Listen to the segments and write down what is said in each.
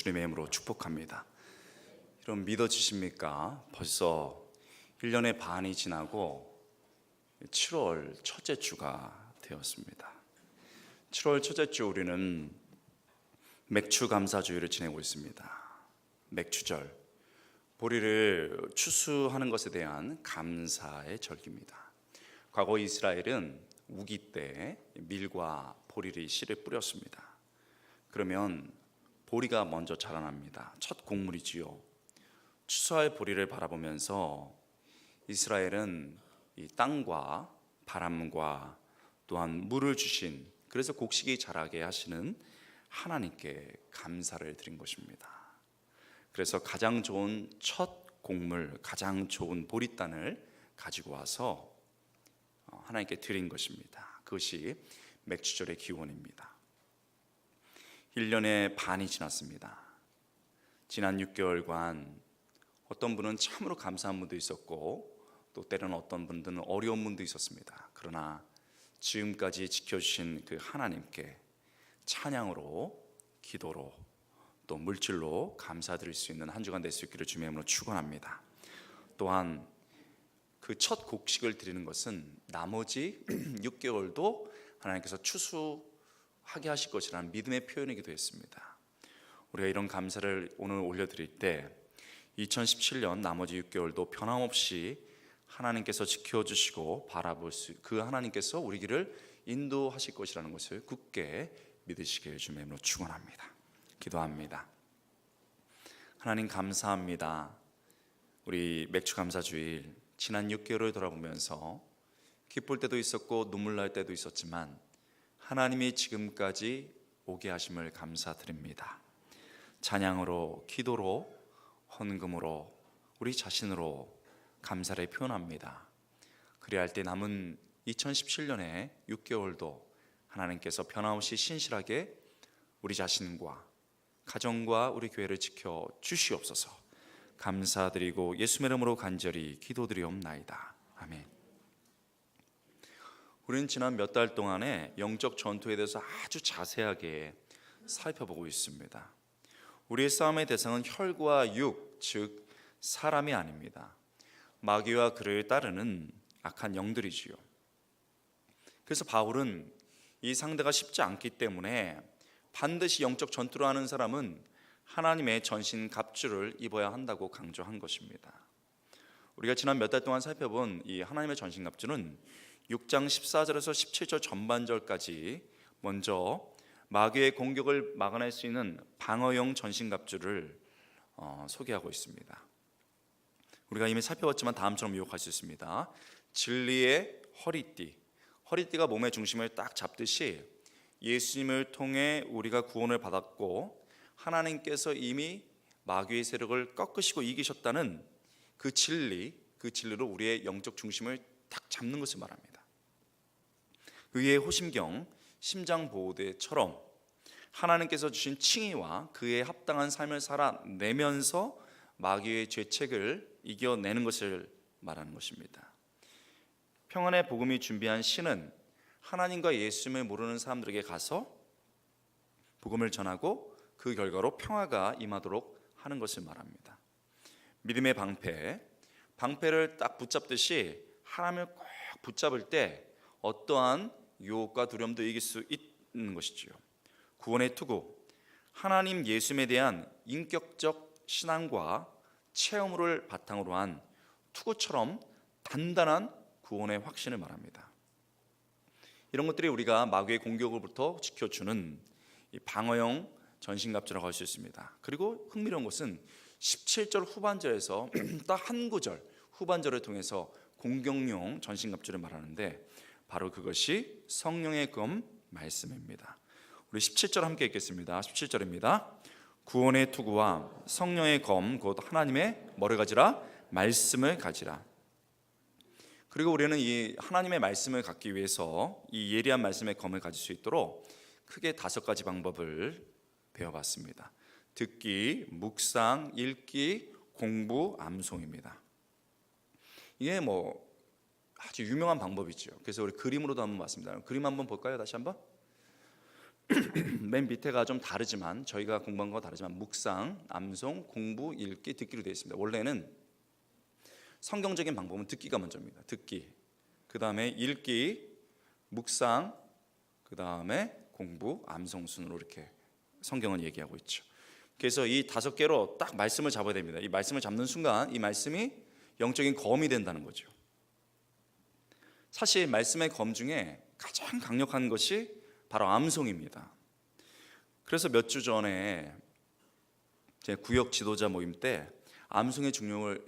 주님의 이름으로 축복합니다. 여러분 믿어지십니까? 벌써 1년의 반이 지나고 7월 첫째 주가 되었습니다. 7월 첫째 주 우리는 맥추 감사주일을 지내고 있습니다. 맥추절, 보리를 추수하는 것에 대한 감사의 절기입니다. 과거 이스라엘은 우기 때 밀과 보리를 씨를 뿌렸습니다. 그러면 보리가 먼저 자라납니다. 첫 곡물이지요. 추수할 보리를 바라보면서 이스라엘은 이 땅과 바람과 또한 물을 주신, 그래서 곡식이 자라게 하시는 하나님께 감사를 드린 것입니다. 그래서 가장 좋은 첫 곡물, 가장 좋은 보리단을 가지고 와서 하나님께 드린 것입니다. 그것이 맥추절의 기원입니다. 1년의 반이 지났습니다. 지난 6개월간 어떤 분은 참으로 감사한 분도 있었고 또 때로는 어떤 분들은 어려운 분도 있었습니다. 그러나 지금까지 지켜주신 그 하나님께 찬양으로, 기도로, 또 물질로 감사드릴 수 있는 한 주간 될 수 있기를 주님의 이름으로 축원합니다. 또한 그 첫 곡식을 드리는 것은 나머지 6개월도 하나님께서 추수하게 하실 것이라는 믿음의 표현이기도 했습니다. 우리가 이런 감사를 오늘 올려드릴 때 2017년 나머지 6개월도 변함없이 하나님께서 지켜주시고 바라볼 수, 그 하나님께서 우리 길을 인도하실 것이라는 것을 굳게 믿으시길 주님의 이름으로 축원합니다. 기도합니다. 하나님 감사합니다. 우리 맥추 감사주일 지난 6개월을 돌아보면서 기쁠 때도 있었고 눈물 날 때도 있었지만 하나님이 지금까지 오게 하심을 감사드립니다. 찬양으로, 기도로, 헌금으로, 우리 자신으로 감사를 표현합니다. 그래야 할 때 남은 2017년의 6개월도 하나님께서 변함없이 신실하게 우리 자신과 가정과 우리 교회를 지켜 주시옵소서. 감사드리고 예수의 이름으로 간절히 기도드리옵나이다. 아멘. 우리는 지난 몇 달 동안에 영적 전투에 대해서 아주 자세하게 살펴보고 있습니다. 우리의 싸움의 대상은 혈과 육, 즉 사람이 아닙니다. 마귀와 그를 따르는 악한 영들이지요. 그래서 바울은 이 상대가 쉽지 않기 때문에 반드시 영적 전투를 하는 사람은 하나님의 전신 갑주를 입어야 한다고 강조한 것입니다. 우리가 지난 몇 달 동안 살펴본 이 하나님의 전신 갑주는 6장 14절에서 17절 전반절까지 먼저 마귀의 공격을 막아낼 수 있는 방어용 전신 갑주를 소개하고 있습니다. 우리가 이미 살펴봤지만 다음처럼 요약할 수 있습니다. 진리의 허리띠, 허리띠가 몸의 중심을 딱 잡듯이 예수님을 통해 우리가 구원을 받았고 하나님께서 이미 마귀의 세력을 꺾으시고 이기셨다는 그 진리로 우리의 영적 중심을 딱 잡는 것을 말합니다. 의의 호심경, 심장보호대처럼 하나님께서 주신 칭의와 그에 합당한 삶을 살아내면서 마귀의 죄책을 이겨내는 것을 말하는 것입니다. 평안의 복음이 준비한 신은 하나님과 예수님을 모르는 사람들에게 가서 복음을 전하고 그 결과로 평화가 임하도록 하는 것을 말합니다. 믿음의 방패를 딱 붙잡듯이 하나님을 꼭 붙잡을 때 어떠한 유혹과 두려움도 이길 수 있는 것이지요. 구원의 투구, 하나님 예수님에 대한 인격적 신앙과 체험을 바탕으로 한 투구처럼 단단한 구원의 확신을 말합니다. 이런 것들이 우리가 마귀의 공격으로부터 지켜주는 이 방어용 전신갑주라고 할 수 있습니다. 그리고 흥미로운 것은 17절 후반절에서 딱 한 구절 후반절을 통해서 공격용 전신갑주를 말하는데 바로 그것이 성령의 검 말씀입니다. 우리 17절 함께 읽겠습니다. 17절입니다. 구원의 투구와 성령의 검 곧 하나님의 뭐를 가지라? 말씀을 가지라. 그리고 우리는 이 하나님의 말씀을 갖기 위해서 이 예리한 말씀의 검을 가질 수 있도록 크게 5가지 방법을 배워봤습니다. 듣기, 묵상, 읽기, 공부, 암송입니다. 이게 아주 유명한 방법이죠. 그래서 우리 그림으로도 한번 봤습니다. 그림 한번 볼까요? 다시 한번. 맨 밑에가 좀 다르지만 저희가 공부한 거 다르지만 묵상, 암송, 공부, 읽기, 듣기로 되어 있습니다. 원래는 성경적인 방법은 듣기가 먼저입니다. 듣기, 그 다음에 읽기, 묵상, 그 다음에 공부, 암송 순으로 이렇게 성경은 얘기하고 있죠. 그래서 이 5개로 딱 말씀을 잡아야 됩니다. 이 말씀을 잡는 순간 이 말씀이 영적인 검이 된다는 거죠. 사실 말씀의 검 중에 가장 강력한 것이 바로 암송입니다. 그래서 몇 주 전에 제 구역 지도자 모임 때 암송의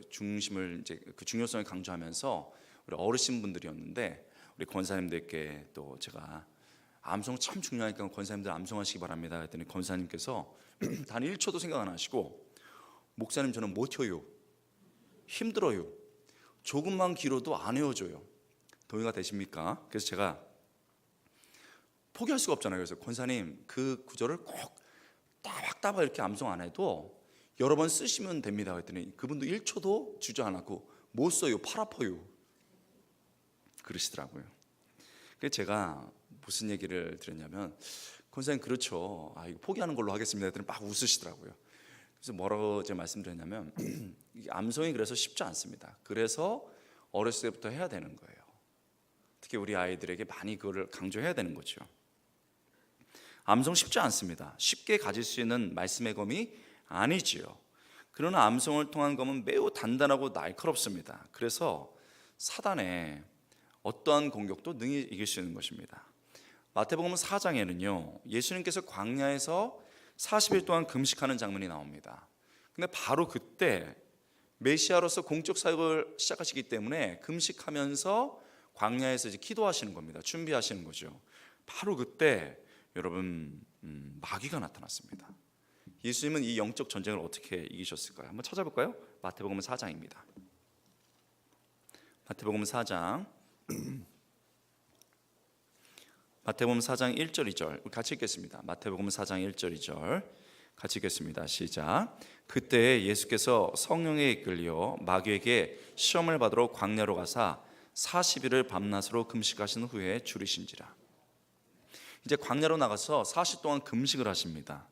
중심을 이제 그 중요성을 강조하면서 우리 어르신 분들이었는데 우리 권사님들께 또 제가 암송 참 중요하니까 권사님들 암송하시기 바랍니다 했더니 권사님께서 단 1초도 생각 안 하시고 목사님 저는 못 해요, 힘들어요, 조금만 길어도 안 외워져요, 동의가 되십니까? 그래서 제가 포기할 수가 없잖아요. 그래서 권사님 그 구절을 꼭 따박따박 이렇게 암송 안 해도 여러 번 쓰시면 됩니다 했더니 그분도 1초도 주저앉고 못 써요, 팔 아파요 그러시더라고요. 그래서 제가 무슨 얘기를 드렸냐면 권사님 그렇죠, 이거 포기하는 걸로 하겠습니다 했더니 막 웃으시더라고요. 그래서 뭐라고 제가 말씀드렸냐면 암송이 그래서 쉽지 않습니다. 그래서 어렸을 때부터 해야 되는 거예요. 특히 우리 아이들에게 많이 그거를 강조해야 되는 거죠. 암송 쉽지 않습니다. 쉽게 가질 수 있는 말씀의 검이 아니지요. 그러나 암송을 통한 검은 매우 단단하고 날카롭습니다. 그래서 사단의 어떠한 공격도 능히 이길 수 있는 것입니다. 마태복음 4장에는요 예수님께서 광야에서 40일 동안 금식하는 장면이 나옵니다. 근데 바로 그때 메시아로서 공적 사역을 시작하시기 때문에 금식하면서 광야에서 이제 기도하시는 겁니다. 준비하시는 거죠. 바로 그때 여러분 마귀가 나타났습니다. 예수님은 이 영적 전쟁을 어떻게 이기셨을까요? 한번 찾아볼까요? 마태복음 4장입니다. 마태복음 4장 마태복음 4장 1절 2절 같이 읽겠습니다. 마태복음 4장 1절 2절 같이 읽겠습니다. 시작. 그때 예수께서 성령에 이끌려 마귀에게 시험을 받으러 광야로 가사 40일을 밤낮으로 금식하신 후에 줄이신지라. 이제 광야로 나가서 40 동안 금식을 하십니다.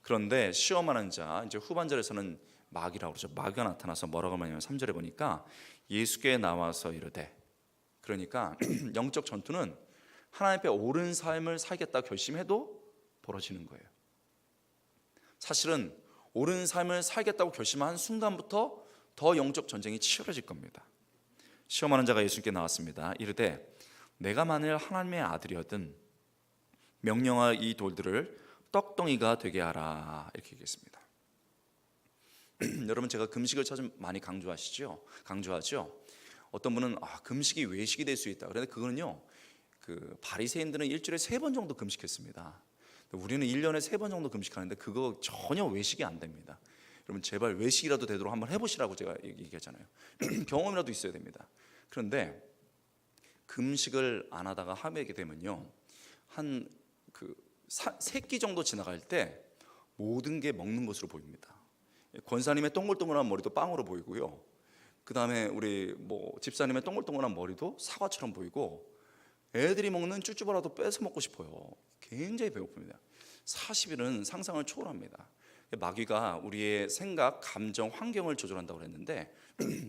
그런데 시험하는 자, 이제 후반절에서는 마귀라고 그러죠. 마귀가 나타나서 뭐라고 하냐면 3절에 보니까 예수께 나와서 이르되, 그러니까 영적 전투는 하나님 앞에 옳은 삶을 살겠다 결심해도 벌어지는 거예요. 사실은 옳은 삶을 살겠다고 결심한 순간부터 더 영적 전쟁이 치열해질 겁니다. 시험하는 자가 예수께 나왔습니다. 이르되 내가 만일 하나님의 아들이었든 명령하 이 돌들을 떡덩이가 되게 하라, 이렇게 얘기했습니다. 여러분 제가 금식을 참 많이 강조하죠. 어떤 분은 금식이 외식이 될 수 있다. 그런데 그거는요, 그 바리새인들은 일주일에 3번 정도 금식했습니다. 우리는 1년에 3번 정도 금식하는데 그거 전혀 외식이 안 됩니다. 여러분 제발 외식이라도 되도록 한번 해보시라고 제가 얘기했잖아요. 경험이라도 있어야 됩니다. 그런데 금식을 안 하다가 하게 되면요, 한 그 3끼 정도 지나갈 때 모든 게 먹는 것으로 보입니다. 권사님의 동글동글한 머리도 빵으로 보이고요, 그 다음에 우리 집사님의 동글동글한 머리도 사과처럼 보이고, 애들이 먹는 쭈쭈바라도 뺏어 먹고 싶어요. 굉장히 배고픕니다. 40일은 상상을 초월합니다. 마귀가 우리의 생각, 감정, 환경을 조절한다고 그랬는데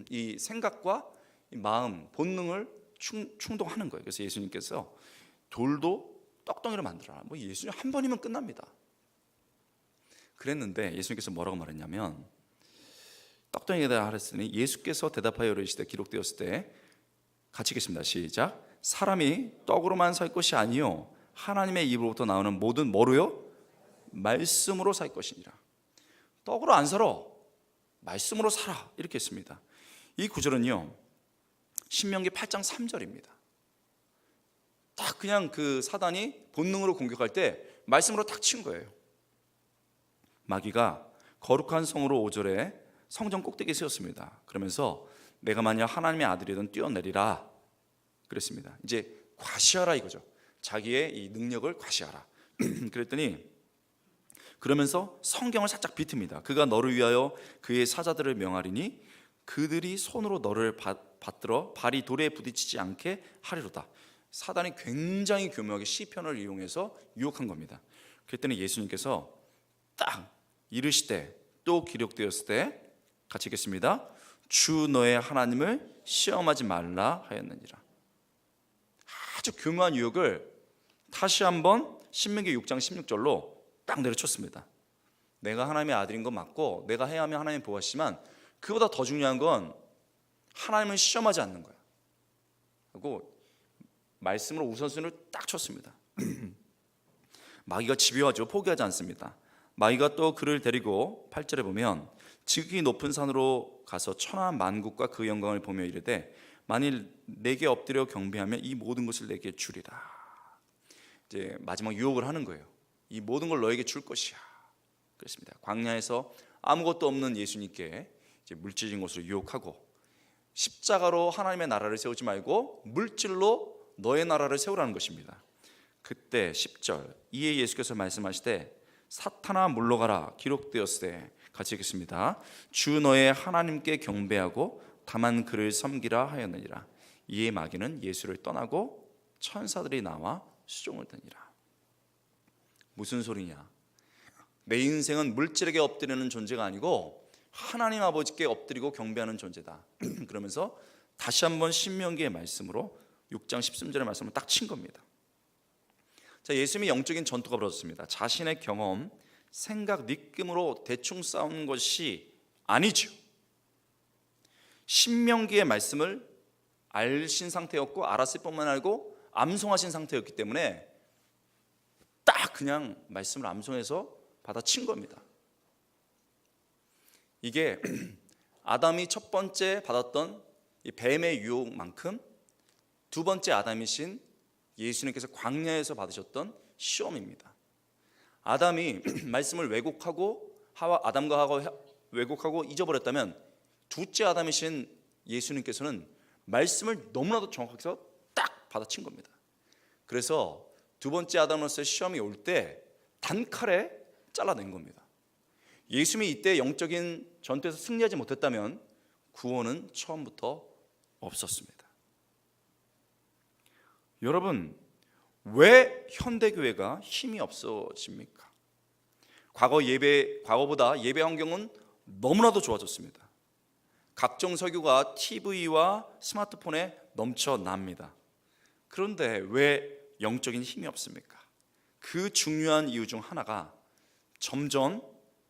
이 생각과 이 마음, 본능을 충동하는 거예요. 그래서 예수님께서 돌도 떡덩이로 만들어라. 예수님 한 번이면 끝납니다. 그랬는데 예수님께서 뭐라고 말했냐면, 떡덩이에다 하랬으니 예수께서 대답하여 이르시되 기록되었을 때, 같이 읽겠습니다. 시작. 사람이 떡으로만 살 것이 아니요 하나님의 입으로부터 나오는 모든 뭐로요? 말씀으로 살 것이니라. 떡으로 안 살아, 말씀으로 살아, 이렇게 했습니다. 이 구절은요 신명기 8장 3절입니다. 딱 그냥 그 사단이 본능으로 공격할 때 말씀으로 탁 친 거예요. 마귀가 거룩한 성으로 5절에 성전 꼭대기에 세웠습니다. 그러면서 내가 만약 하나님의 아들이든 뛰어내리라 그랬습니다. 이제 과시하라 이거죠. 자기의 이 능력을 과시하라. 그랬더니 그러면서 성경을 살짝 비틉니다. 그가 너를 위하여 그의 사자들을 명하리니 그들이 손으로 너를 받들어 발이 돌에 부딪히지 않게 하리로다. 사단이 굉장히 교묘하게 시편을 이용해서 유혹한 겁니다. 그랬더니 예수님께서 딱 이르시되 또 기록되었을 때 같이 읽겠습니다. 주 너의 하나님을 시험하지 말라 하였느니라. 아주 교묘한 유혹을 다시 한번 신명기 6장 16절로 딱 내려쳤습니다. 내가 하나님의 아들인 건 맞고 내가 해야 하면 하나님 보호하시지만 그보다 더 중요한 건 하나님을 시험하지 않는 거야 하고 말씀으로 우선순위를 딱 쳤습니다. 마귀가 집요하죠. 포기하지 않습니다. 마귀가 또 그를 데리고 8절에 보면 지극히 높은 산으로 가서 천하 만국과 그 영광을 보며 이르되 만일 내게 엎드려 경배하면 이 모든 것을 내게 주리라. 이제 마지막 유혹을 하는 거예요. 이 모든 걸 너에게 줄 것이야. 그렇습니다. 광야에서 아무것도 없는 예수님께 이제 물질적인 것으로 유혹하고 십자가로 하나님의 나라를 세우지 말고 물질로 너의 나라를 세우라는 것입니다. 그때 10절 이에 예수께서 말씀하시되 사탄아 물러가라 기록되었으되 같이 읽겠습니다. 주 너의 하나님께 경배하고 다만 그를 섬기라 하였느니라. 이에 마귀는 예수를 떠나고 천사들이 나와 수종을 드니라. 무슨 소리냐? 내 인생은 물질에게 엎드리는 존재가 아니고 하나님 아버지께 엎드리고 경배하는 존재다. 그러면서 다시 한번 신명기의 말씀으로 6장 13절의 말씀을 딱 친 겁니다. 자, 예수님의 영적인 전투가 벌어졌습니다. 자신의 경험, 생각, 느낌으로 대충 싸운 것이 아니죠. 신명기의 말씀을 알신 상태였고 알았을 뿐만 아니고 암송하신 상태였기 때문에 딱 그냥 말씀을 암송해서 받아친 겁니다. 이게 아담이 첫 번째 받았던 이 뱀의 유혹만큼 두 번째 아담이신 예수님께서 광야에서 받으셨던 시험입니다. 아담이 말씀을 왜곡하고 아담과 하와 왜곡하고 잊어버렸다면 둘째 아담이신 예수님께서는 말씀을 너무나도 정확하게 딱 받아친 겁니다. 그래서 두 번째 아담으로서의 시험이 올 때 단칼에 잘라낸 겁니다. 예수님이 이때 영적인 전투에서 승리하지 못했다면 구원은 처음부터 없었습니다. 여러분, 왜 현대교회가 힘이 없어집니까? 과거보다 예배 환경은 너무나도 좋아졌습니다. 각종 설교가 TV와 스마트폰에 넘쳐납니다. 그런데 왜 영적인 힘이 없습니까? 그 중요한 이유 중 하나가 점점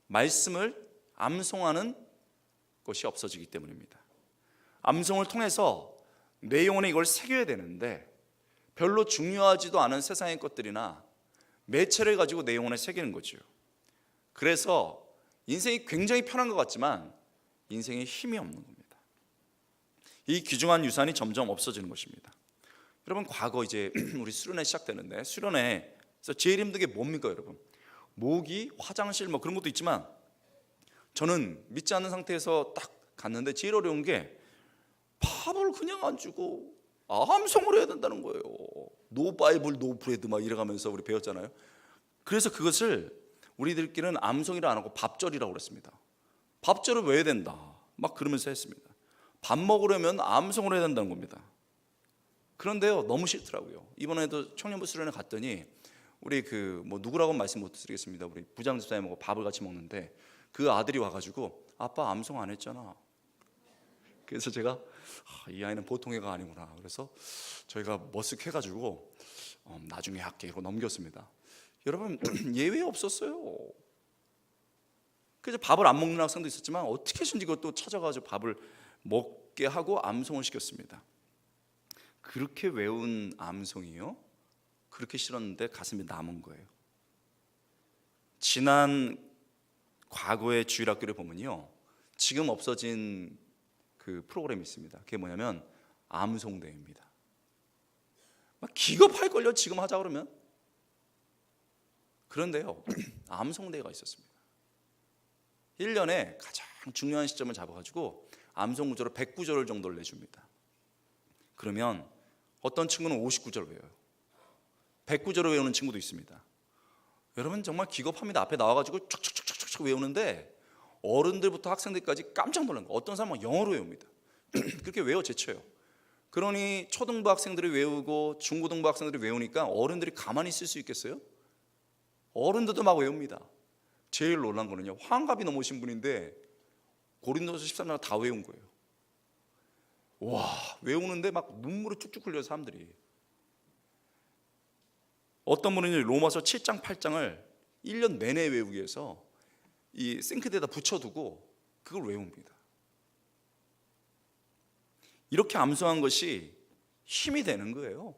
말씀을 암송하는 것이 없어지기 때문입니다. 암송을 통해서 내 영혼에 이걸 새겨야 되는데 별로 중요하지도 않은 세상의 것들이나 매체를 가지고 내 영혼에 새기는 거죠. 그래서 인생이 굉장히 편한 것 같지만 인생에 힘이 없는 겁니다. 이 귀중한 유산이 점점 없어지는 것입니다. 여러분, 과거 이제 우리 수련회 시작되는데 수련회에서 제일 힘든 게 뭡니까, 여러분? 모기, 화장실 뭐 그런 것도 있지만 저는 믿지 않는 상태에서 딱 갔는데 제일 어려운 게 밥을 그냥 안 주고 암송을 해야 된다는 거예요. 노 바이블 노 브레드 막 이래가면서 우리 배웠잖아요. 그래서 그것을 우리들끼리는 암송이라 안 하고 밥절이라고 그랬습니다. 밥절을 왜 해야 된다 막 그러면서 했습니다. 밥 먹으려면 암송을 해야 된다는 겁니다. 그런데요, 너무 싫더라고요. 이번에도 청년부 수련회 갔더니 우리 누구라고 말씀 못 드리겠습니다. 우리 부장 집사님하고 밥을 같이 먹는데 그 아들이 와가지고 아빠 암송 안 했잖아. 그래서 제가 이 아이는 보통 애가 아니구나. 그래서 저희가 머쓱해가지고 나중에 할게 이러고 넘겼습니다. 여러분, 예외 없었어요. 그래서 밥을 안 먹는 학생도 있었지만 어떻게 해서든지 그것도 찾아가지고 밥을 먹게 하고 암송을 시켰습니다. 그렇게 외운 암송이요? 그렇게 싫었는데 가슴이 남은 거예요. 지난 과거의 주일학교를 보면요, 지금 없어진 그 프로그램이 있습니다. 그게 뭐냐면 암송대회입니다. 막 기겁할걸요, 지금 하자 그러면. 그런데요, 암송대회가 있었습니다. 1년에 가장 중요한 시점을 잡아가지고 암송 구절을 109절을 정도를 내줍니다. 그러면 어떤 친구는 59절을 외워요. 109절을 외우는 친구도 있습니다. 여러분, 정말 기겁합니다. 앞에 나와가지고 촥촥촥촥 외우는데 어른들부터 학생들까지 깜짝 놀란 거예요. 어떤 사람은 영어로 외웁니다. 그렇게 외워 제쳐요. 그러니 초등부 학생들이 외우고 중고등부 학생들이 외우니까 어른들이 가만히 있을 수 있겠어요? 어른들도 막 외웁니다. 제일 놀란 거는요, 환갑이 넘으신 분인데 고린도서 13장 다 외운 거예요. 와, 외우는데 막 눈물이 쭉쭉 흘려요, 사람들이. 어떤 분은 로마서 7장 8장을 1년 내내 외우기 위해서 이 싱크대에다 붙여두고 그걸 외웁니다. 이렇게 암송한 것이 힘이 되는 거예요.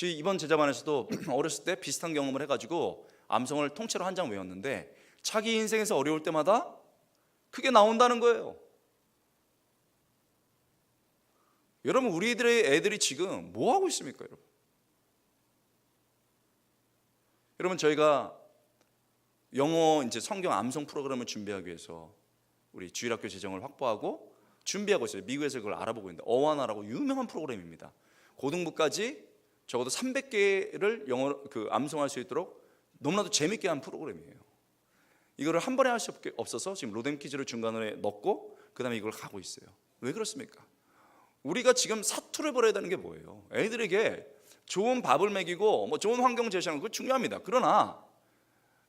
이번 제자반에서도 어렸을 때 비슷한 경험을 해가지고 암송을 통째로 한 장 외웠는데 자기 인생에서 어려울 때마다 그게 나온다는 거예요. 여러분, 우리들의 애들이 지금 뭐 하고 있습니까, 여러분? 여러분, 저희가 영어 이제 성경 암송 프로그램을 준비하기 위해서 우리 주일학교 재정을 확보하고 준비하고 있어요. 미국에서 그걸 알아보고 있는데 어와나라고 유명한 프로그램입니다. 고등부까지 적어도 300개를 영어 암송할 수 있도록 너무나도 재밌게 한 프로그램이에요. 이거를 한 번에 할 수 없어서 지금 로뎀 퀴즈를 중간에 넣고 그다음에 이걸 가고 있어요. 왜 그렇습니까? 우리가 지금 사투를 벌여야 되는 게 뭐예요? 애들에게 좋은 밥을 먹이고 뭐 좋은 환경 제시하는 거 중요합니다. 그러나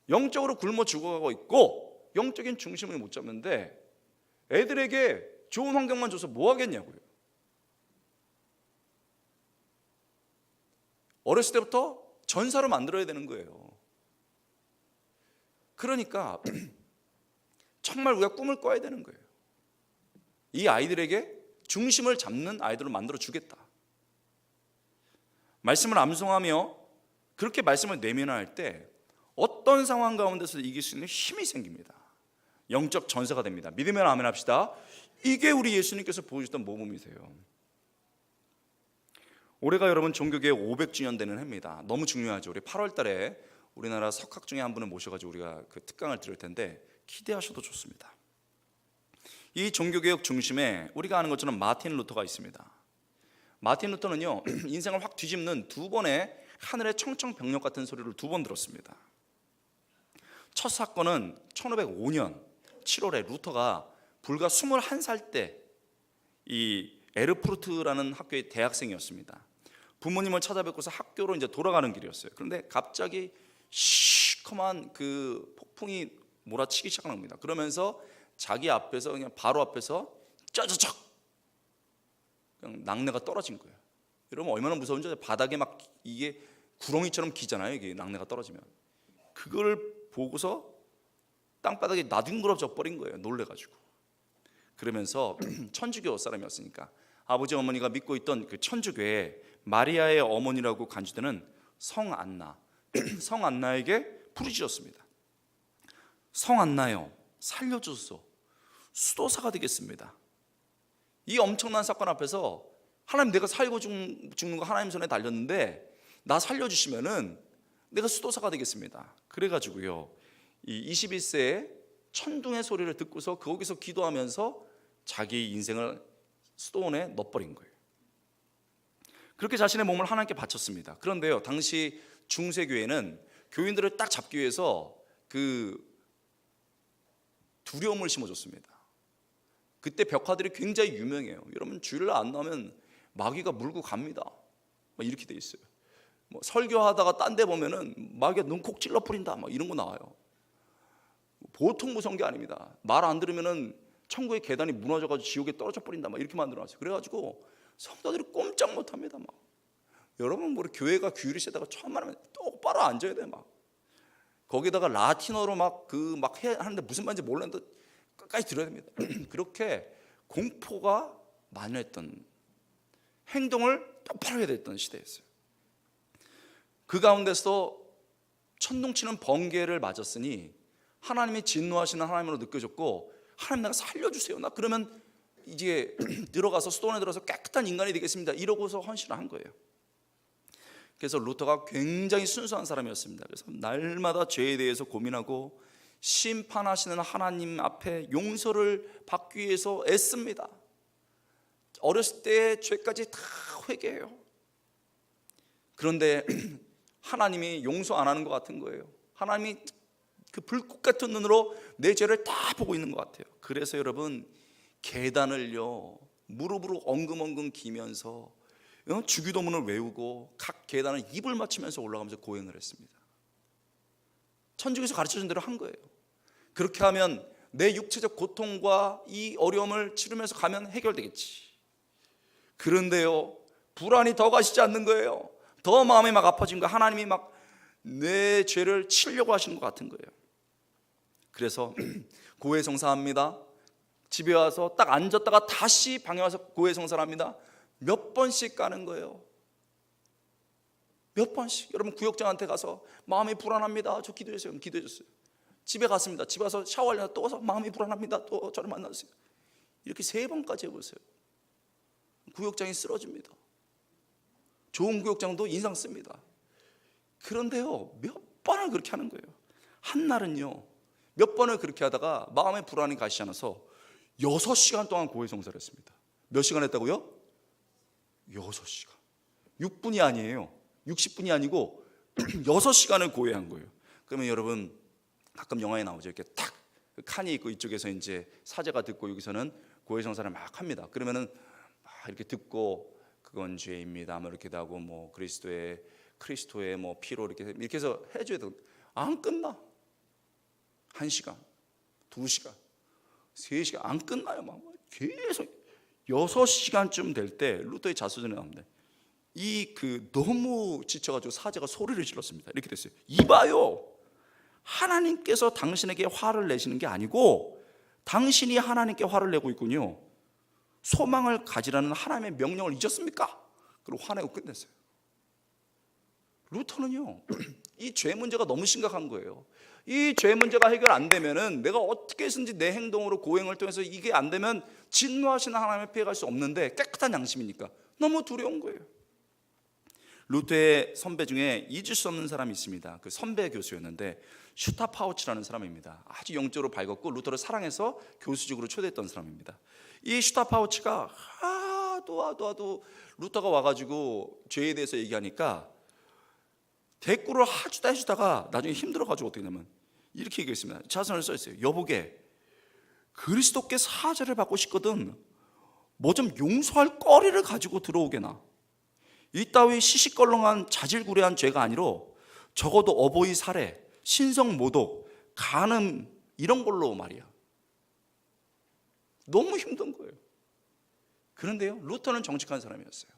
영적으로 굶어 죽어가고 있고 영적인 중심을 못 잡는데 애들에게 좋은 환경만 줘서 뭐 하겠냐고요. 어렸을 때부터 전사로 만들어야 되는 거예요. 그러니까 정말 우리가 꿈을 꿔야 되는 거예요. 이 아이들에게 중심을 잡는 아이들을 만들어 주겠다. 말씀을 암송하며 그렇게 말씀을 내면할 때 어떤 상황 가운데서 이길 수 있는 힘이 생깁니다. 영적 전사가 됩니다. 믿으면 아멘 합시다. 이게 우리 예수님께서 보여주셨던 모범이세요. 올해가 여러분 종교개혁 500주년 되는 해입니다. 너무 중요하죠. 우리 8월 달에 우리나라 석학 중에 한 분을 모셔가지고 우리가 그 특강을 들을 텐데 기대하셔도 좋습니다. 이 종교개혁 중심에 우리가 아는 것처럼 마틴 루터가 있습니다. 마틴 루터는요, 인생을 확 뒤집는 두 번의 하늘의 청청병력 같은 소리를 두 번 들었습니다. 첫 사건은 1505년 7월에 루터가 불과 21살 때 이 에르푸르트라는 학교의 대학생이었습니다. 부모님을 찾아뵙고서 학교로 이제 돌아가는 길이었어요. 그런데 갑자기 시커먼 그 폭풍이 몰아치기 시작합니다. 그러면서 자기 앞에서 그냥 바로 앞에서 짜자작 그냥 낙뢰가 떨어진 거예요. 여러분, 얼마나 무서운지 바닥에 막 이게 구렁이처럼 기잖아요. 이게 낙뢰가 떨어지면 그걸 보고서 땅바닥에 나뒹굴어져 버린 거예요. 놀래가지고. 그러면서 천주교 사람이었으니까 아버지 어머니가 믿고 있던 그 천주교에 마리아의 어머니라고 간주되는 성안나 성안나에게 부르짖었습니다. 성안나요, 살려주소서. 수도사가 되겠습니다. 이 엄청난 사건 앞에서 하나님, 내가 살고 죽는 거 하나님 손에 달렸는데 나 살려주시면은 내가 수도사가 되겠습니다. 그래가지고요, 이 21세에 천둥의 소리를 듣고서 거기서 기도하면서 자기 인생을 수도원에 넣어버린 거예요. 그렇게 자신의 몸을 하나님께 바쳤습니다. 그런데요, 당시 중세교회는 교인들을 딱 잡기 위해서 그 두려움을 심어줬습니다. 그때 벽화들이 굉장히 유명해요. 여러분, 주일날 안 나오면 마귀가 물고 갑니다. 막 이렇게 돼 있어요. 뭐 설교하다가 딴 데 보면은 마귀가 눈 콕 찔러 뿌린다, 막 이런 거 나와요. 보통 무서운 게 아닙니다. 말 안 들으면은 천국의 계단이 무너져가지고 지옥에 떨어져 버린다, 막 이렇게 만들어놨어요. 그래가지고 성도들이 꼼짝 못합니다. 막 여러분, 우리 교회가 규율이 세다가 처음 말하면 똑바로 앉아야 돼. 막 거기다가 라틴어로 막 하는데 무슨 말인지 몰랐는데 끝까지 들어야 됩니다. 그렇게 공포가 만연했던, 행동을 똑바로 해야 됐던 시대였어요. 그 가운데서 천둥치는 번개를 맞았으니 하나님이 진노하시는 하나님으로 느껴졌고, 하나님, 내가 살려주세요. 나 그러면 이제 들어가서 수도원에 들어가서 깨끗한 인간이 되겠습니다. 이러고서 헌신을 한 거예요. 그래서 루터가 굉장히 순수한 사람이었습니다. 그래서 날마다 죄에 대해서 고민하고 심판하시는 하나님 앞에 용서를 받기 위해서 애씁니다. 어렸을 때 죄까지 다 회개해요. 그런데 하나님이 용서 안 하는 것 같은 거예요. 하나님이 그 불꽃 같은 눈으로 내 죄를 다 보고 있는 것 같아요. 그래서 여러분, 계단을요 무릎으로 엉금엉금 기면서 주기도문을 외우고 각 계단을 입을 맞추면서 올라가면서 고행을 했습니다. 천주교에서 가르쳐준 대로 한 거예요. 그렇게 하면 내 육체적 고통과 이 어려움을 치르면서 가면 해결되겠지. 그런데요, 불안이 더 가시지 않는 거예요. 더 마음이 막 아파진 거예요. 하나님이 막 내 죄를 치려고 하시는 것 같은 거예요. 그래서 고해성사합니다. 집에 와서 딱 앉았다가 다시 방에 와서 고해성사를 합니다. 몇 번씩 가는 거예요. 몇 번씩. 여러분, 구역장한테 가서 마음이 불안합니다, 저 기도해주세요. 기도해줬어요. 집에 갔습니다. 집에 와서 샤워하려다 또 와서 마음이 불안합니다, 또 저를 만나주세요. 이렇게 3번까지 해보세요. 구역장이 쓰러집니다. 좋은 구역장도 인상 씁니다. 그런데요, 몇 번을 그렇게 하는 거예요. 한 날은요, 몇 번을 그렇게 하다가 마음의 불안이 가시지 않아서 6시간 동안 고해성사를 했습니다. 몇 시간 했다고요? 6시간. 6분이 아니에요. 60분이 아니고 6시간을 고해한 거예요. 그러면 여러분, 가끔 영화에 나오죠. 이렇게 탁 칸이 있고 이쪽에서 이제 사제가 듣고 여기서는 고해성사를 막 합니다. 그러면은 막 이렇게 듣고 그건 죄입니다, 뭐 이렇게 하고 뭐 그리스도의 뭐 피로 이렇게 해서 해줘야 돼. 안 끝나. 1시간, 2시간, 3시간 안 끝나요. 막 계속 6시간쯤 될 때 루터의 자서전에 나옵니다. 너무 지쳐가지고 사제가 소리를 질렀습니다. 이렇게 됐어요. 이봐요, 하나님께서 당신에게 화를 내시는 게 아니고 당신이 하나님께 화를 내고 있군요. 소망을 가지라는 하나님의 명령을 잊었습니까? 그리고 화내고 끝냈어요. 루터는요, 이 죄 문제가 너무 심각한 거예요. 이 죄 문제가 해결 안 되면은 내가 어떻게 해서든지 내 행동으로 고행을 통해서 이게 안 되면 진노하시는 하나님을 피해갈 수 없는데, 깨끗한 양심이니까 너무 두려운 거예요. 루터의 선배 중에 잊을 수 없는 사람이 있습니다. 그 선배 교수였는데 슈타파우치라는 사람입니다. 아주 영적으로 밝았고 루터를 사랑해서 교수직으로 초대했던 사람입니다. 이 슈타파우치가 하도 루터가 와가지고 죄에 대해서 얘기하니까 대꾸를 해주다가 나중에 힘들어가지고 어떻게 되냐면 이렇게 얘기했습니다. 자선을 써있어요. 여보게, 그리스도께 사죄를 받고 싶거든 뭐 좀 용서할 거리를 가지고 들어오게나. 이따위 시시껄렁한 자질구레한 죄가 아니로 적어도 어버이 살해, 신성 모독, 간음 이런 걸로 말이야. 너무 힘든 거예요. 그런데요, 루터는 정직한 사람이었어요.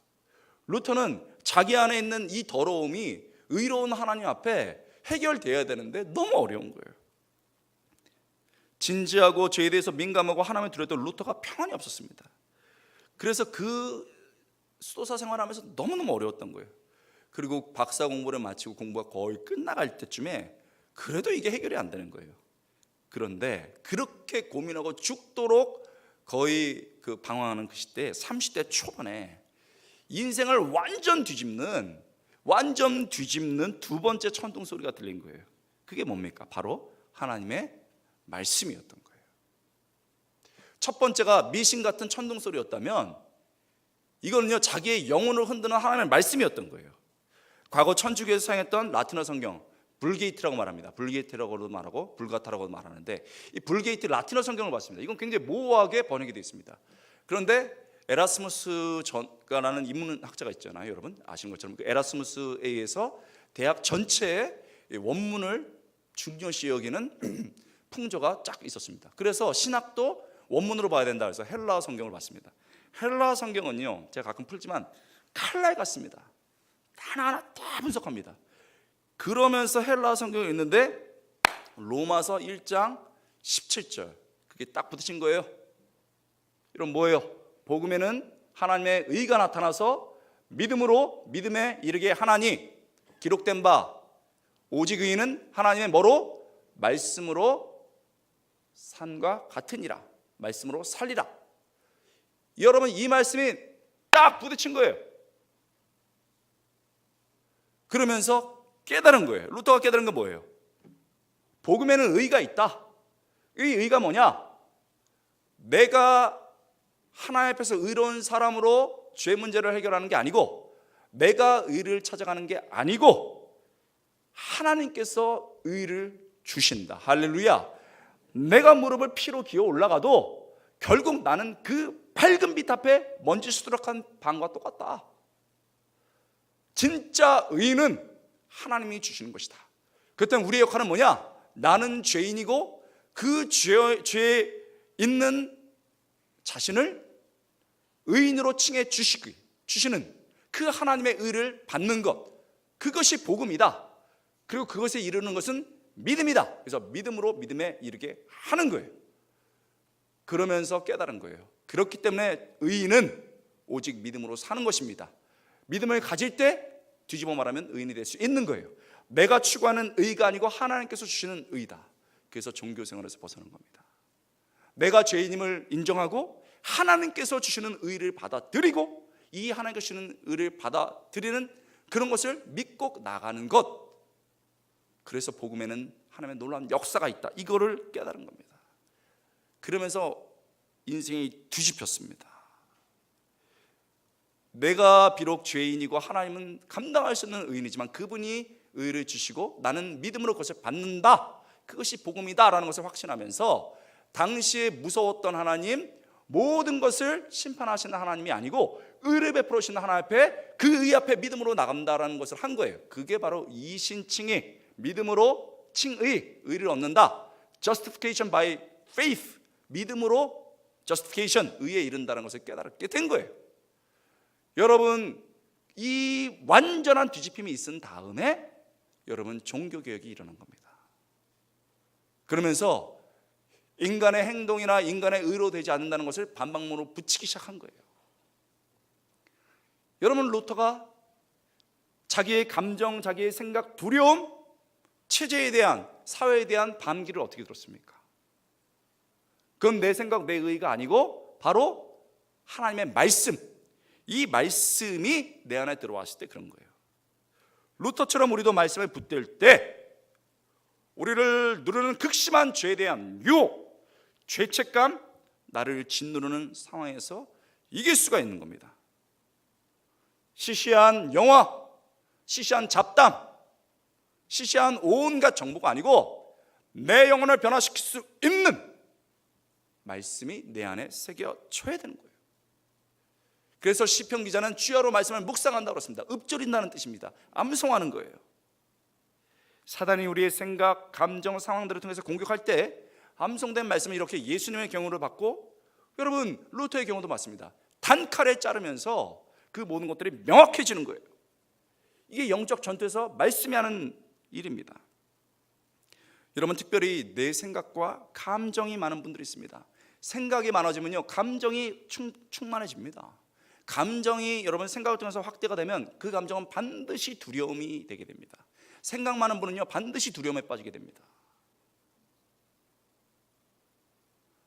루터는 자기 안에 있는 이 더러움이 의로운 하나님 앞에 해결돼야 되는데 너무 어려운 거예요. 진지하고 죄에 대해서 민감하고 하나님을 두려웠던 루터가 평안이 없었습니다. 그래서 그 수도사 생활하면서 너무너무 어려웠던 거예요. 그리고 박사 공부를 마치고 공부가 거의 끝나갈 때쯤에 그래도 이게 해결이 안 되는 거예요. 그런데 그렇게 고민하고 죽도록 거의 방황하는 그 시대에 30대 초반에 인생을 완전 뒤집는 두 번째 천둥 소리가 들린 거예요. 그게 뭡니까? 바로 하나님의 말씀이었던 거예요. 첫 번째가 미신 같은 천둥 소리였다면 이거는요, 자기의 영혼을 흔드는 하나님의 말씀이었던 거예요. 과거 천주교에서 사용했던 라틴어 성경, 불게이트라고 말합니다. 불게이트라고도 말하고 불가타라고도 말하는데, 이 불게이트 라틴어 성경을 봤습니다. 이건 굉장히 모호하게 번역이 되어 있습니다. 그런데 에라스무스 전가라는 인문학자가 있잖아요. 여러분 아시는 것처럼 그 에라스무스에 의해서 대학 전체의 원문을 중요시 여기는 풍조가 쫙 있었습니다. 그래서 신학도 원문으로 봐야 된다 해서 헬라어 성경을 봤습니다. 헬라어 성경은요, 제가 가끔 풀지만 칼날 같습니다. 하나하나 다 분석합니다. 그러면서 헬라어 성경이 있는데 로마서 1장 17절 그게 딱 붙으신 거예요. 이런 뭐예요? 복음에는 하나님의 의가 나타나서 믿음으로 믿음에 이르게 하나니 기록된 바 오직 의인은 하나님의 뭐로? 말씀으로 산과 같으니라. 말씀으로 살리라. 여러분, 이 말씀이 딱 부딪힌 거예요. 그러면서 깨달은 거예요. 루터가 깨달은 건 뭐예요? 복음에는 의가 있다. 이 의가 뭐냐? 내가 하나님 앞에서 의로운 사람으로 죄 문제를 해결하는 게 아니고, 내가 의를 찾아가는 게 아니고 하나님께서 의를 주신다. 할렐루야. 내가 무릎을 피로 기어 올라가도 결국 나는 그 밝은 빛 앞에 먼지 수두룩한 방과 똑같다. 진짜 의인은 하나님이 주시는 것이다. 그때 우리의 역할은 뭐냐? 나는 죄인이고 그 죄에 있는 자신을 의인으로 칭해 주시는 그 하나님의 의를 받는 것, 그것이 복음이다. 그리고 그것에 이르는 것은 믿음이다. 그래서 믿음으로 믿음에 이르게 하는 거예요. 그러면서 깨달은 거예요. 그렇기 때문에 의인은 오직 믿음으로 사는 것입니다. 믿음을 가질 때 뒤집어 말하면 의인이 될 수 있는 거예요. 내가 추구하는 의가 아니고 하나님께서 주시는 의다. 그래서 종교생활에서 벗어난 겁니다. 내가 죄인임을 인정하고 하나님께서 주시는 의를 받아들이고 이 하나님께서 주시는 의를 받아들이는 그런 것을 믿고 나가는 것. 그래서 복음에는 하나님의 놀라운 역사가 있다. 이거를 깨달은 겁니다. 그러면서 인생이 뒤집혔습니다. 내가 비록 죄인이고 하나님은 감당할 수 없는 의인이지만 그분이 의를 주시고 나는 믿음으로 그것을 받는다. 그것이 복음이다라는 것을 확신하면서 당시에 무서웠던 하나님, 모든 것을 심판하시는 하나님이 아니고 의를 베풀어 주시는 하나님 앞에 그 의 앞에 믿음으로 나간다라는 것을 한 거예요. 그게 바로 이신칭의 믿음으로 칭의, 의를 얻는다. Justification by faith, 믿음으로 justification, 의에 이른다는 것을 깨달게 된 거예요. 여러분, 이 완전한 뒤집힘이 있은 다음에 여러분 종교개혁이 일어난 겁니다. 그러면서 인간의 행동이나 인간의 의로 되지 않는다는 것을 반박문으로 붙이기 시작한 거예요. 여러분, 루터가 자기의 감정, 자기의 생각, 두려움, 체제에 대한, 사회에 대한 반기를 어떻게 들었습니까? 그건 내 생각, 내 의가 아니고 바로 하나님의 말씀, 이 말씀이 내 안에 들어왔을 때 그런 거예요. 루터처럼 우리도 말씀을 붙들 때 우리를 누르는 극심한 죄에 대한 유혹, 죄책감, 나를 짓누르는 상황에서 이길 수가 있는 겁니다. 시시한 영화, 시시한 잡담, 시시한 온갖 정보가 아니고 내 영혼을 변화시킬 수 있는 말씀이 내 안에 새겨져야 되는 거예요. 그래서 시편 기자는 주야로 말씀을 묵상한다고 그랬습니다. 읊조린다는 뜻입니다. 암송하는 거예요. 사단이 우리의 생각, 감정, 상황들을 통해서 공격할 때 암송된 말씀을 이렇게 예수님의 경우를 받고, 여러분 루터의 경우도 맞습니다. 단칼에 자르면서 그 모든 것들이 명확해지는 거예요. 이게 영적 전투에서 말씀이 하는 일입니다. 여러분, 특별히 내 생각과 감정이 많은 분들이 있습니다. 생각이 많아지면요 감정이 충만해집니다. 감정이 여러분 생각을 통해서 확대가 되면 그 감정은 반드시 두려움이 되게 됩니다. 생각 많은 분은요 반드시 두려움에 빠지게 됩니다.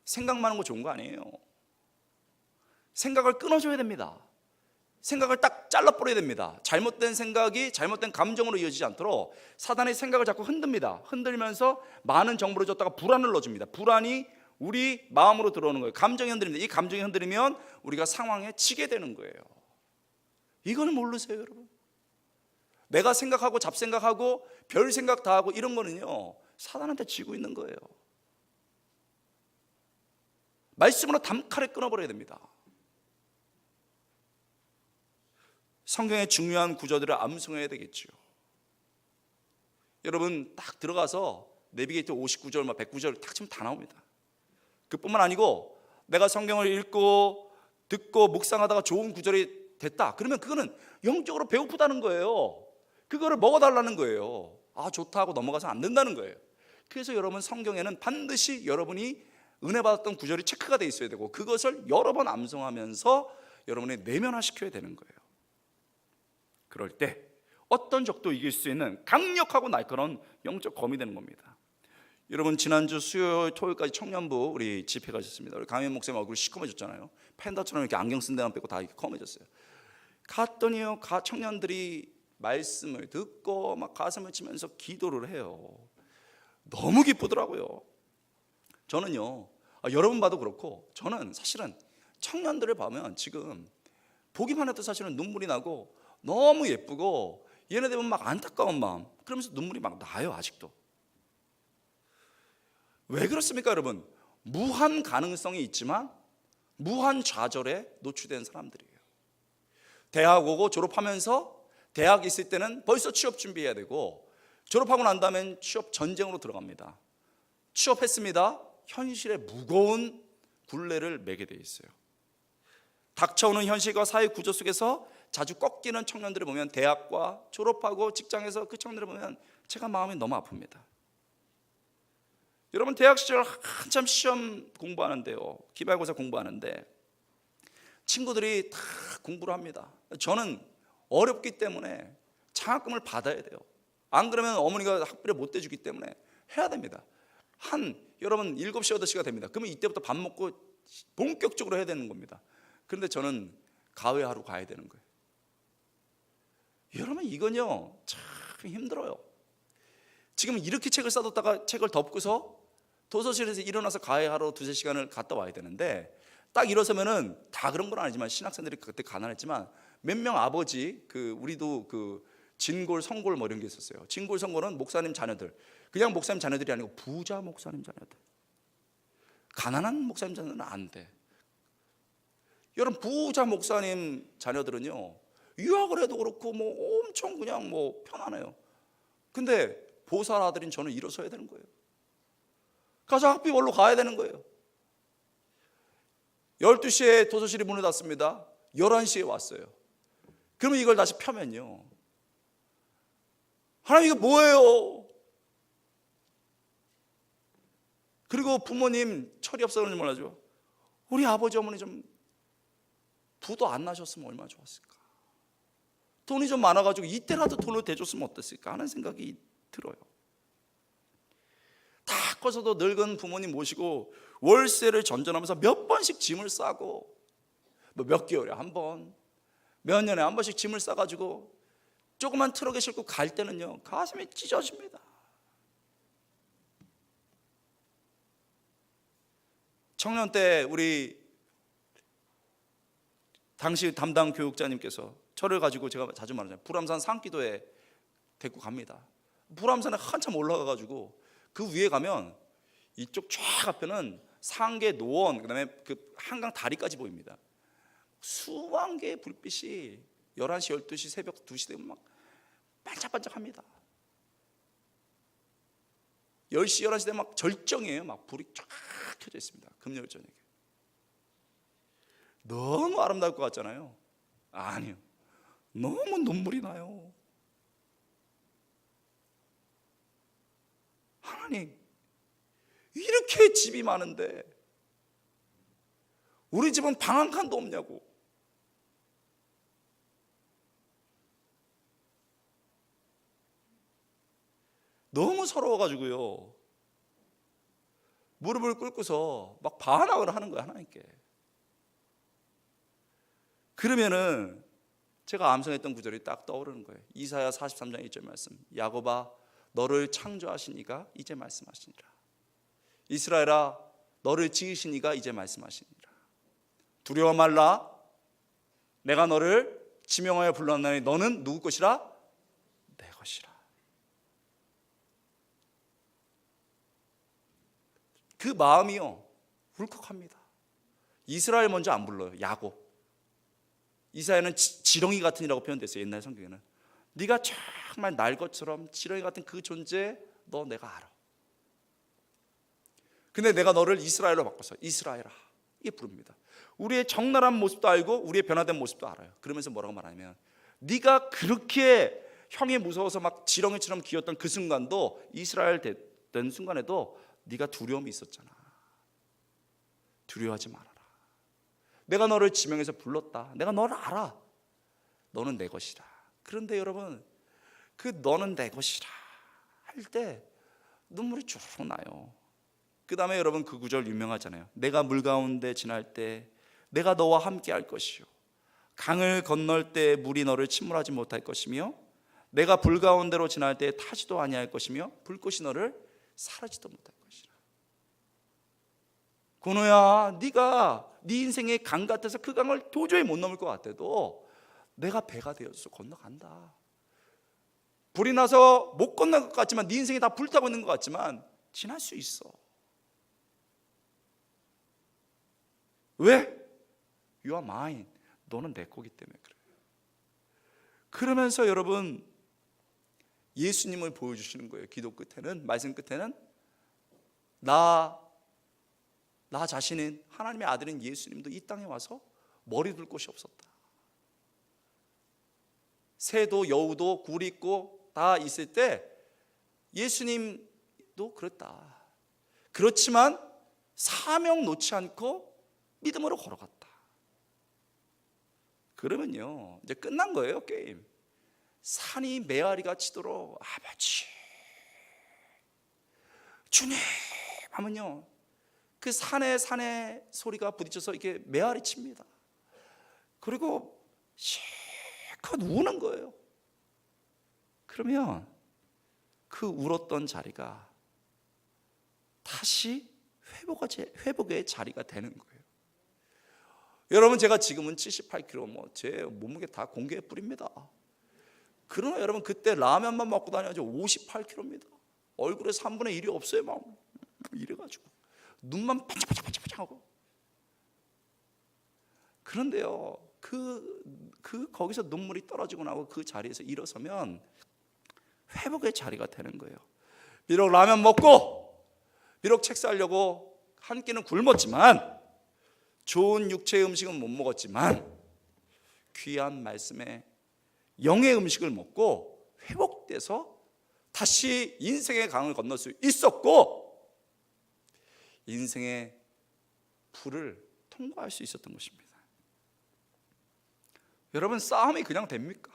생각 많은 거 좋은 거 아니에요. 생각을 끊어줘야 됩니다. 생각을 딱 잘라버려야 됩니다. 잘못된 생각이 잘못된 감정으로 이어지지 않도록 사단의 생각을 자꾸 흔듭니다. 흔들면서 많은 정보를 줬다가 불안을 넣어줍니다. 불안이 우리 마음으로 들어오는 거예요. 감정이 흔들립니다. 이 감정이 흔들리면 우리가 상황에 치게 되는 거예요. 이걸 모르세요, 여러분? 내가 생각하고 잡생각하고 별 생각 다 하고 이런 거는요 사단한테 지고 있는 거예요. 말씀으로 단칼에 끊어버려야 됩니다. 성경의 중요한 구절들을 암송해야 되겠죠. 여러분 딱 들어가서 내비게이터 59절, 109절 딱 치면 다 나옵니다. 그뿐만 아니고 내가 성경을 읽고 듣고 묵상하다가 좋은 구절이 됐다 그러면 그거는 영적으로 배고프다는 거예요. 그거를 먹어달라는 거예요. 아 좋다 하고 넘어가서 안 된다는 거예요. 그래서 여러분 성경에는 반드시 여러분이 은혜 받았던 구절이 체크가 돼 있어야 되고 그것을 여러 번 암송하면서 여러분이 내면화시켜야 되는 거예요. 그럴 때 어떤 적도 이길 수 있는 강력하고 날카로운 영적 검이 되는 겁니다. 여러분 지난주 수요일 토요일까지 청년부 우리 집회 가셨습니다. 우리 강현 목사님 얼굴이 시커매졌잖아요. 팬더처럼 이렇게 안경 쓴 데만 빼고 다 이렇게 검해졌어요. 갔더니요 청년들이 말씀을 듣고 막 가슴을 치면서 기도를 해요. 너무 기쁘더라고요. 저는요 여러분 봐도 그렇고 저는 사실은 청년들을 보면 지금 보기만 해도 사실은 눈물이 나고 너무 예쁘고 얘네들 보면 막 안타까운 마음 그러면서 눈물이 막 나요. 아직도. 왜 그렇습니까 여러분? 무한 가능성이 있지만 무한 좌절에 노출된 사람들이에요. 대학 오고 졸업하면서 대학 있을 때는 벌써 취업 준비해야 되고, 졸업하고 난 다음엔 취업 전쟁으로 들어갑니다. 취업했습니다. 현실의 무거운 굴레를 매게 돼 있어요. 닥쳐오는 현실과 사회 구조 속에서 자주 꺾이는 청년들을 보면, 대학과 졸업하고 직장에서 그 청년들을 보면 제가 마음이 너무 아픕니다. 여러분, 대학 시절 한참 시험 공부하는데요, 기말고사 공부하는데 친구들이 다 공부를 합니다. 저는 어렵기 때문에 장학금을 받아야 돼요. 안 그러면 어머니가 학비를 못 대주기 때문에 해야 됩니다. 여러분 7시 8시가 됩니다. 그러면 이때부터 밥 먹고 본격적으로 해야 되는 겁니다. 그런데 저는 가회하러 가야 되는 거예요. 여러분, 이건요 참 힘들어요. 지금 이렇게 책을 싸뒀다가 책을 덮고서 도서실에서 일어나서 가회하러 2-3시간을 갔다 와야 되는데, 딱 일어서면은 다 그런 건 아니지만 신학생들이 그때 가난했지만 몇 명 아버지, 우리도 진골, 성골 뭐 이런 게 있었어요. 진골, 성골은 목사님 자녀들, 그냥 목사님 자녀들이 아니고 부자 목사님 자녀들. 가난한 목사님 자녀는 안 돼. 여러분, 부자 목사님 자녀들은요 유학을 해도 그렇고 뭐 엄청 그냥 뭐 편안해요. 근데 보살 아들인 저는 일어서야 되는 거예요. 가서 학비벌로 가야 되는 거예요. 12시에 도서실이 문을 닫습니다. 11시에 왔어요. 그러면 이걸 다시 펴면요, 하나님 이거 뭐예요? 그리고 부모님 철이 없어 그런지 몰라죠. 우리 아버지 어머니 좀 부도 안 나셨으면 얼마나 좋았을까. 돈이 좀 많아가지고 이때라도 돈을 대줬으면 어땠을까 하는 생각이 들어요. 다 커서도 늙은 부모님 모시고 월세를 전전하면서 몇 번씩 짐을 싸고, 뭐 몇 개월에 한 번, 몇 년에 한 번씩 짐을 싸가지고 조그만 트럭에 싣고 갈 때는요 가슴이 찢어집니다. 청년 때 우리 당시 담당 교육자님께서 저를 가지고, 제가 자주 말하잖아요, 불암산 산기도에 데리고 갑니다. 불암산에 한참 올라가가지고 그 위에 가면 이쪽 쫙 앞에는 상계 노원, 그다음에 그 한강 다리까지 보입니다. 수만 개의 불빛이 11시, 12시, 새벽 2시 되면 막 반짝반짝합니다. 10시, 11시 되면 막 절정이에요. 막 불이 쫙 켜져 있습니다. 금요일 저녁에. 너무 아름다울 것 같잖아요. 아니요, 너무 눈물이 나요. 하나님, 이렇게 집이 많은데 우리 집은 방 한 칸도 없냐고. 너무 서러워가지고요 무릎을 꿇고서 막 반항을 하는 거예요, 하나님께. 그러면은 제가 암송했던 구절이 딱 떠오르는 거예요. 이사야 43장 1절 말씀. 야곱아, 너를 창조하신 이가 이제 말씀하시니라. 이스라엘아, 너를 지으신 이가 이제 말씀하시니라. 두려워 말라. 내가 너를 지명하여 불렀나니 너는 누구 것이라? 내 것이라. 그 마음이요 울컥합니다. 이스라엘 먼저 안 불러요. 야곱. 이사야는 지렁이 같은 이라고 표현됐어요. 옛날 성경에는. 네가 정말 날 것처럼 지렁이 같은 그 존재, 너 내가 알아. 근데 내가 너를 이스라엘로 바꿔서 이스라엘아 이게 부릅니다. 우리의 적나라한 모습도 알고 우리의 변화된 모습도 알아요. 그러면서 뭐라고 말하냐면, 네가 그렇게 형이 무서워서 막 지렁이처럼 기었던 그 순간도, 이스라엘 된 순간에도 네가 두려움이 있었잖아. 두려워하지 말아라. 내가 너를 지명해서 불렀다. 내가 너를 알아. 너는 내 것이라. 그런데 여러분, 그 너는 내 것이라 할 때 눈물이 쭉 나요. 그 다음에 여러분 그 구절 유명하잖아요. 내가 물 가운데 지날 때 내가 너와 함께 할 것이요, 강을 건널 때 물이 너를 침몰하지 못할 것이며, 내가 불 가운데로 지날 때 타지도 아니할 것이며, 불꽃이 너를 사르지도 못할 것이라. 고노야, 네가 네 인생의 강 같아서 그 강을 도저히 못 넘을 것 같아도 내가 배가 되어서 건너간다. 불이 나서 못 건널 것 같지만, 네 인생이 다 불타고 있는 것 같지만 지날 수 있어. 왜? You are mine. 너는 내 거기 때문에 그래. 그러면서 여러분 예수님을 보여주시는 거예요. 기도 끝에는, 말씀 끝에는 나 자신은, 하나님의 아들인 예수님도 이 땅에 와서 머리 둘 곳이 없었다. 새도 여우도 굴 있고 다 있을 때 예수님도 그랬다. 그렇지만 사명 놓지 않고 믿음으로 걸어갔다. 그러면요 이제 끝난 거예요. 게임. 산이 메아리가 치도록 아버지 주님 하면요 그 산에 소리가 부딪혀서 이게 메아리 칩니다. 그리고 실컷 우는 거예요. 그러면 그 울었던 자리가 다시 회복의 자리가 되는 거예요. 여러분 제가 지금은 78kg 제 몸무게 다 공개해 뿌립니다. 그러나 여러분 그때 라면만 먹고 다녀가지고 58kg입니다. 얼굴에 3분의 1이 없어요. 막 이래가지고 눈만 반짝반짝반짝하고. 그런데요 거기서 눈물이 떨어지고 나고 그 자리에서 일어서면 회복의 자리가 되는 거예요. 비록 라면 먹고 비록 책 사려고 한 끼는 굶었지만 좋은 육체의 음식은 못 먹었지만 귀한 말씀에 영의 음식을 먹고 회복돼서 다시 인생의 강을 건널 수 있었고 인생의 불을 통과할 수 있었던 것입니다. 여러분 싸움이 그냥 됩니까?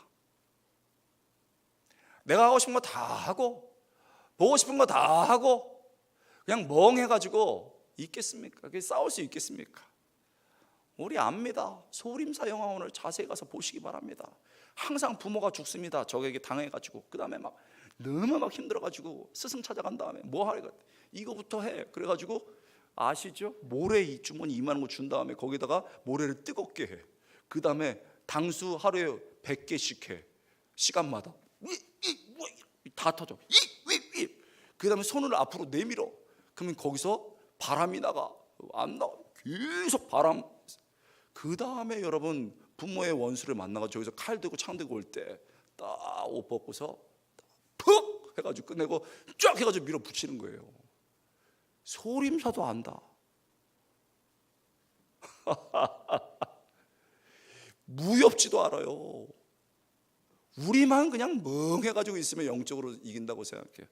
내가 하고 싶은 거 다 하고 보고 싶은 거 다 하고 그냥 멍해가지고 있겠습니까? 싸울 수 있겠습니까? 우리 압니다. 소림사 영화 오늘 자세히 가서 보시기 바랍니다. 항상 부모가 죽습니다. 적에게 당해가지고 그 다음에 막 너무 막 힘들어가지고 스승 찾아간 다음에 뭐 하래? 이거부터 해. 그래가지고 아시죠? 모래 이 주머니 이만한 거 준 다음에 거기다가 모래를 뜨겁게 해. 그 다음에 당수 하루에 100개씩 해. 시간마다 다 터져. 그 다음에 손을 앞으로 내밀어. 그러면 거기서 바람이 나가. 안 나가. 계속 바람. 그 다음에 여러분 부모의 원수를 만나가지고 저기서 칼 들고 창 들고 올 때 딱 옷 벗고서 푹 해가지고 끝내고 쫙 해가지고 밀어붙이는 거예요. 소림사도 안다. 무협지도 알아요. 우리만 그냥 멍해가지고 있으면 영적으로 이긴다고 생각해요.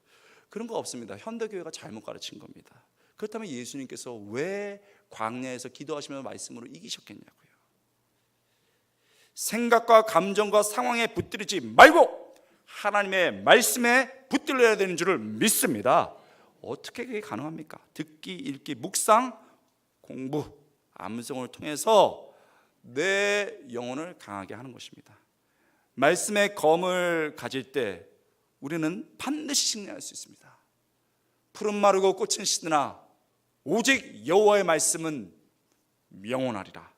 그런 거 없습니다. 현대교회가 잘못 가르친 겁니다. 그렇다면 예수님께서 왜 광야에서 기도하시면서 말씀으로 이기셨겠냐고요. 생각과 감정과 상황에 붙들이지 말고 하나님의 말씀에 붙들려야 되는 줄을 믿습니다. 어떻게 그게 가능합니까? 듣기, 읽기, 묵상, 공부, 암송을 통해서 내 영혼을 강하게 하는 것입니다. 말씀의 검을 가질 때 우리는 반드시 승리할 수 있습니다. 푸른 마르고 꽃은 시드나 오직 여호와의 말씀은 영원하리라.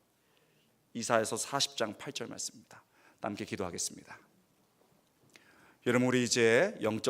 이사야서 40장 8절 말씀입니다. 함께 기도하겠습니다. 여러분 우리 이제 영적